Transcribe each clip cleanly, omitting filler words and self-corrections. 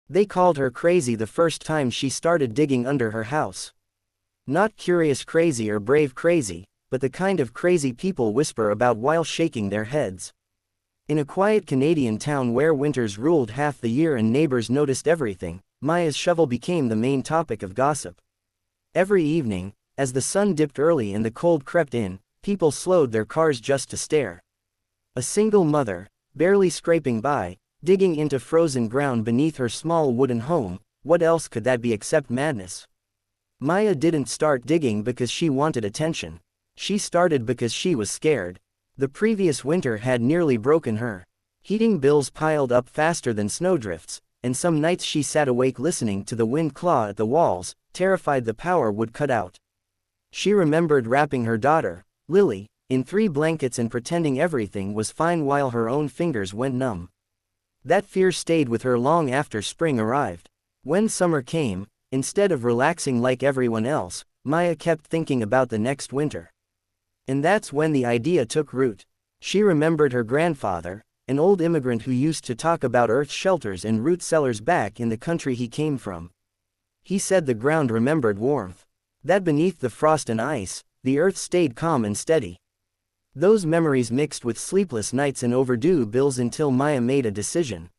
They called her crazy the first time she started digging under her house. Not curious crazy or brave crazy, but the kind of crazy people whisper about while shaking their heads. In a quiet Canadian town where winters ruled half the year and neighbors noticed everything, Maya's shovel became the main topic of gossip. Every evening, as the sun dipped early and the cold crept in, people slowed their cars just to stare. A single mother, barely scraping by, digging into frozen ground beneath her small wooden home, what else could that be except madness? Maya didn't start digging because she wanted attention. She started because she was scared. The previous winter had nearly broken her. Heating bills piled up faster than snowdrifts, and some nights she sat awake listening to the wind claw at the walls, terrified the power would cut out. She remembered wrapping her daughter, Lily, in 3 blankets and pretending everything was fine while her own fingers went numb. That fear stayed with her long after spring arrived. When summer came, instead of relaxing like everyone else, Maya kept thinking about the next winter. And that's when the idea took root. She remembered her grandfather, an old immigrant who used to talk about earth shelters and root cellars back in the country he came from. He said the ground remembered warmth. That beneath the frost and ice, the earth stayed calm and steady. Those memories mixed with sleepless nights and overdue bills until Maya made a decision.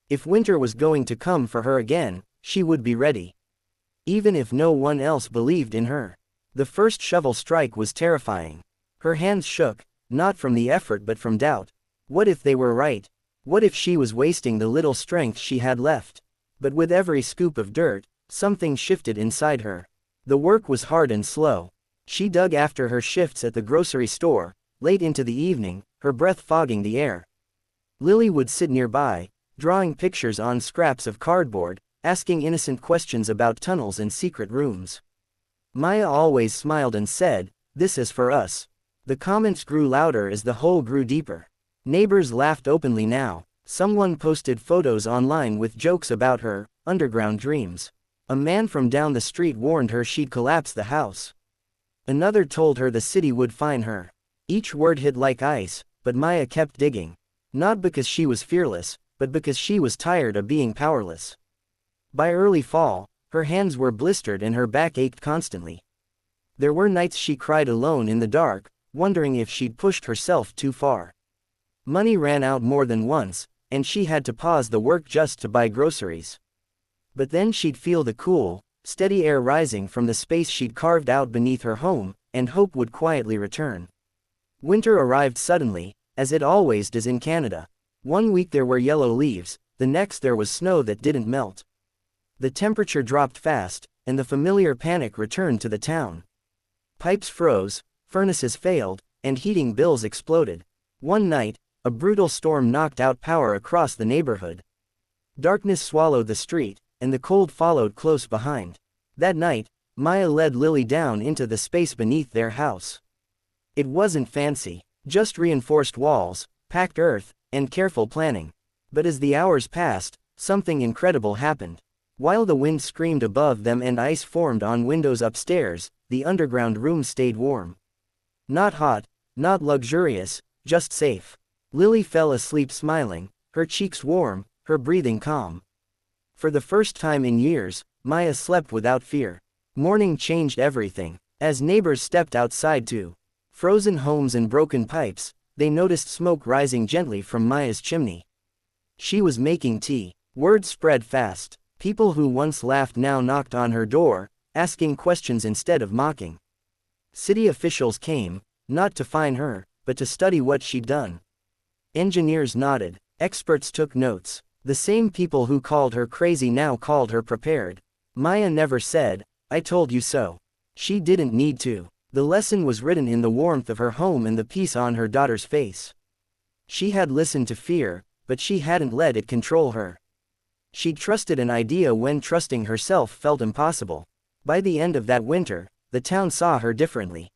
If winter was going to come for her again, she would be ready. Even if no one else believed in her. The first shovel strike was terrifying. Her hands shook, not from the effort but from doubt. What if they were right? What if she was wasting the little strength she had left? But with every scoop of dirt, something shifted inside her. The work was hard and slow. She dug after her shifts at the grocery store, late into the evening, her breath fogging the air. Lily would sit nearby, drawing pictures on scraps of cardboard, asking innocent questions about tunnels and secret rooms. Maya always smiled and said, "This is for us." The comments grew louder as the hole grew deeper. Neighbors laughed openly now. Someone posted photos online with jokes about her underground dreams. A man from down the street warned her she'd collapse the house. Another told her the city would find her. Each word hit like ice, but Maya kept digging. Not because she was fearless, but because she was tired of being powerless. By early fall, her hands were blistered and her back ached constantly. There were nights she cried alone in the dark, wondering if she'd pushed herself too far. Money ran out more than once, and she had to pause the work just to buy groceries. But then she'd feel the cool, steady air rising from the space she'd carved out beneath her home, and hope would quietly return. Winter arrived suddenly, as it always does in Canada. One week there were yellow leaves, the next there was snow that didn't melt. The temperature dropped fast, and the familiar panic returned to the town. Pipes froze, furnaces failed, and heating bills exploded. One night, a brutal storm knocked out power across the neighborhood. Darkness swallowed the street, and the cold followed close behind. That night, Maya led Lily down into the space beneath their house. It wasn't fancy, just reinforced walls, packed earth, and careful planning. But as the hours passed, something incredible happened. While the wind screamed above them and ice formed on windows upstairs, the underground room stayed warm. Not hot, not luxurious, just safe. Lily fell asleep smiling, her cheeks warm, her breathing calm. For the first time in years, Maya slept without fear. Morning changed everything. As neighbors stepped outside to frozen homes and broken pipes, they noticed smoke rising gently from Maya's chimney. She was making tea. Word spread fast. People who once laughed now knocked on her door, asking questions instead of mocking. City officials came, not to fine her, but to study what she'd done. Engineers nodded. Experts took notes. The same people who called her crazy now called her prepared. Maya never said, "I told you so." She didn't need to. The lesson was written in the warmth of her home and the peace on her daughter's face. She had listened to fear, but she hadn't let it control her. She trusted an idea when trusting herself felt impossible. By the end of that winter, the town saw her differently.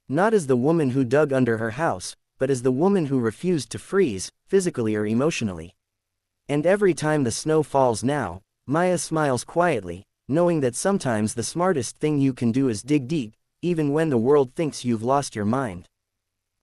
Not as the woman who dug under her house, but as the woman who refused to freeze, physically or emotionally. And every time the snow falls now, Maya smiles quietly, knowing that sometimes the smartest thing you can do is dig deep, even when the world thinks you've lost your mind.